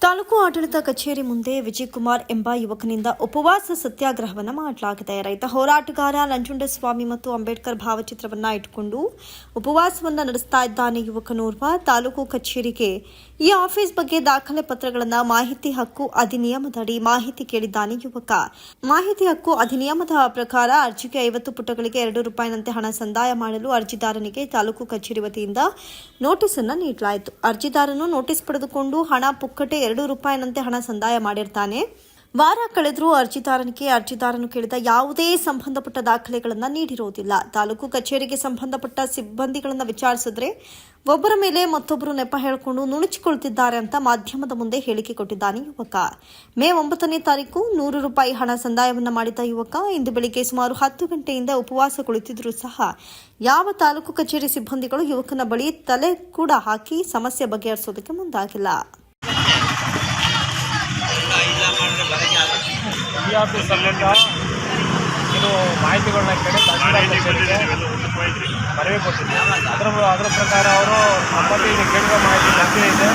ತಾಲೂಕು ಆಡಳಿತ ಕಚೇರಿ ಮುಂದೆ ವಿಜಯಕುಮಾರ್ ಎಂಬ ಯುವಕನಿಂದ ಉಪವಾಸ ಸತ್ಯಾಗ್ರಹವನ್ನು ಮಾಡಲಾಗಿದೆ. ರೈತ ಹೋರಾಟಗಾರ ನಂಜುಂಡಸ್ವಾಮಿ ಮತ್ತು ಅಂಬೇಡ್ಕರ್ ಭಾವಚಿತ್ರವನ್ನ ಇಟ್ಟುಕೊಂಡು ಉಪವಾಸವನ್ನು ನಡೆಸ್ತಾ ಇದ್ದಾನೆ ಯುವಕನೋರ್ವ. ತಾಲೂಕು ಕಚೇರಿಗೆ ಈ ಆಫೀಸ್ ಬಗ್ಗೆ ದಾಖಲೆ ಪತ್ರಗಳನ್ನು ಮಾಹಿತಿ ಹಕ್ಕು ಅಧಿನಿಯಮದಡಿ ಮಾಹಿತಿ ಕೇಳಿದ್ದಾನೆ ಯುವಕ. ಮಾಹಿತಿ ಹಕ್ಕು ಅಧಿನಿಯಮದ ಪ್ರಕಾರ ಅರ್ಜಿಗೆ 50 ಪುಟಗಳಿಗೆ ₹2 ಹಣ ಸಂದಾಯ ಮಾಡಲು ಅರ್ಜಿದಾರನಿಗೆ ತಾಲೂಕು ಕಚೇರಿ ವತಿಯಿಂದ ನೋಟಿಸ್ ಅನ್ನು ನೀಡಲಾಯಿತು. ಅರ್ಜಿದಾರನು ನೋಟಿಸ್ ಪಡೆದುಕೊಂಡು ಹಣ ಪುಕ್ಕಟೆ ₹2 ಹಣ ಸಂದಾಯ ಮಾಡಿರ್ತಾನೆ. ವಾರ ಕಳೆದರೂ ಅರ್ಜಿದಾರನು ಕೇಳಿದ ಯಾವುದೇ ಸಂಬಂಧಪಟ್ಟ ದಾಖಲೆಗಳನ್ನು ನೀಡಿರುವುದಿಲ್ಲ. ತಾಲೂಕು ಕಚೇರಿಗೆ ಸಂಬಂಧಪಟ್ಟ ಸಿಬ್ಬಂದಿಗಳನ್ನು ವಿಚಾರಿಸಿದ್ರೆ ಒಬ್ಬರ ಮೇಲೆ ಮತ್ತೊಬ್ಬರು ನೆಪ ಹೇಳಿಕೊಂಡು ನುಣುಚಿಕೊಳ್ತಿದ್ದಾರೆ ಅಂತ ಮಾಧ್ಯಮದ ಮುಂದೆ ಹೇಳಿಕೆ ಕೊಟ್ಟಿದ್ದಾನೆ ಯುವಕ. ಮೇ 9ನೇ ತಾರೀಕು ₹100 ಹಣ ಸಂದಾಯವನ್ನು ಮಾಡಿದ ಯುವಕ ಇಂದು ಬೆಳಿಗ್ಗೆ ಸುಮಾರು 10 ಗಂಟೆಯಿಂದ ಉಪವಾಸ ಕುಳಿತಿದ್ರೂ ಸಹ ಯಾವ ತಾಲೂಕು ಕಚೇರಿ ಸಿಬ್ಬಂದಿಗಳು ಯುವಕನ ಬಳಿ ತಲೆ ಕೂಡ ಹಾಕಿ ಸಮಸ್ಯೆ ಬಗೆಹರಿಸೋದಕ್ಕೆ ಮುಂದಾಗಿಲ್ಲ. ಈ ಆಫೀಸ್ ಸಂಬಂಧ ಇದು ಮಾಹಿತಿಗಳನ್ನ ಕೇಳಿ ತಹಸೀಲ್ದಾರ್ ಕಚೇರಿಗೆ ಮನವಿ ಕೊಟ್ಟಿದ್ದೆ. ಅದರ ಪ್ರಕಾರ ಅವರು ನಮ್ಮಲ್ಲಿ ಕೇಳಿರೋ ಮಾಹಿತಿ ಲಭ್ಯ ಇದೆ.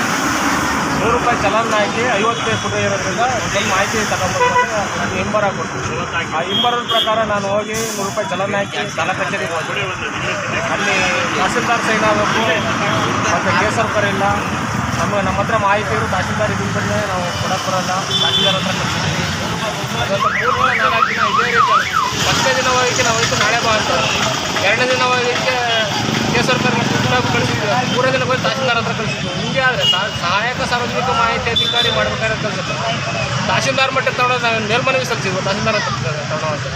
₹100 ಚಲನ್ ಹಾಕಿ 50 ಪುಟ ಇರೋದ್ರಿಂದ ಒಂದು ಮಾಹಿತಿ ತಗೊಂಡ್ಬಂದು ಅದು ಹಿಂಬರ ಕೊಡ್ತೀವಿ. ಆ ಹಿಂಬರದ ಪ್ರಕಾರ ನಾನು ಹೋಗಿ ₹100 ಚಲನ್ ಹಾಕಿ ತಾಲೂಕು ಕಚೇರಿಗೆ ಹೋಗಿ ಅಲ್ಲಿ ತಹಸೀಲ್ದಾರ್ ಸೈನ್ ಆಗಬೇಕು ಮತ್ತು ಕೇಸರ್ ಇಲ್ಲ. ನಮ್ಮ ಹತ್ರ ಮಾಹಿತಿ ಇರೋ ತಹಸೀಲ್ದಾರ್ ಇದ್ದರೆ ನಾವು ಕೊಡಕ್ಕೆ ಬರೋಲ್ಲ. ತಹಸೀಲ್ದಾರ್ ಹತ್ರ ಕಳಿಸ್ತೀವಿ. ಅದೊಂದು 3-4 ದಿನ ಇದೇ ರೀತಿ. ಫಸ್ಟ್ನೇ ದಿನ ಹೋಗಿಕ್ಕೆ ನಾವು ಹೋಯ್ತು ನಾಳೆ ಬಾ ಅಂತ. 2ನೇ ದಿನ ಹೋಗಿಕ್ಕೆ ಕೇಸರ್ಕರ್ ಕಳಿಸಿದ್ವಿ. 3ನೇ ದಿನ ಹೋಗಿ ತಹಸೀಲ್ದಾರ್ ಹತ್ರ ಕಳಿಸಿದ್ವಿ. ಹಿಂಗೆ ಆದರೆ ಸಹಾಯಕ ಸಾರ್ವಜನಿಕ ಮಾಹಿತಿ ಅಧಿಕಾರಿ ಮಾಡಬೇಕಾದ್ರೆ ಕಳಿಸುತ್ತೆ. ತಹಸೀಲ್ದಾರ್ ಮಟ್ಟ ತಗೊಳ್ಳೋದು ನಾವು ಮೇಲ್ಮನವಿ ಸಲ್ಲಿಸಿದ್ವಿ ತಹಸೀಲ್ದಾರ್ ಹತ್ರ ತಗೊಳ್ಳೋದು.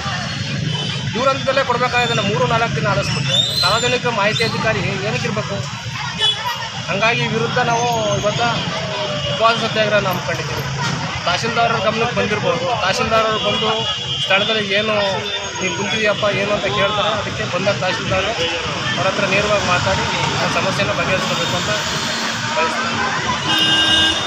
ಇವ್ರ ಹಂತದಲ್ಲೇ ಕೊಡಬೇಕಾದ್ರೆ 3-4 ದಿನ ಆಲಿಸ್ಬಿಟ್ಟು ಸಾರ್ವಜನಿಕ ಮಾಹಿತಿ ಅಧಿಕಾರಿ ಏನಕ್ಕಿರಬೇಕು. ಹಾಗಾಗಿ ವಿರುದ್ಧ ನಾವು ಇವತ್ತು ಉಪವಾಸ ಸತ್ಯಾಗ್ರಹ ಹಮ್ಮಿಕೊಂಡಿದ್ದೀವಿ. ತಹಸೀಲ್ದಾರರ ಗಮನಕ್ಕೆ ಬಂದಿರ್ಬೋದು. ತಹಸೀಲ್ದಾರರು ಬಂದು ಸ್ಥಳದಲ್ಲಿ ಏನು ನೀವು ಕುಂತಿದೆಯಪ್ಪ ಏನು ಅಂತ ಕೇಳ್ತಾರೆ. ಅದಕ್ಕೆ ಬಂದ ತಹಸೀಲ್ದಾರ್ ಅವ್ರ ಹತ್ರ ನೇರವಾಗಿ ಮಾತಾಡಿ ಆ ಸಮಸ್ಯೆನ ಬಗೆಹರಿಸ್ಕೋಬೇಕು ಅಂತ ಬಯಸ್ತಾರೆ.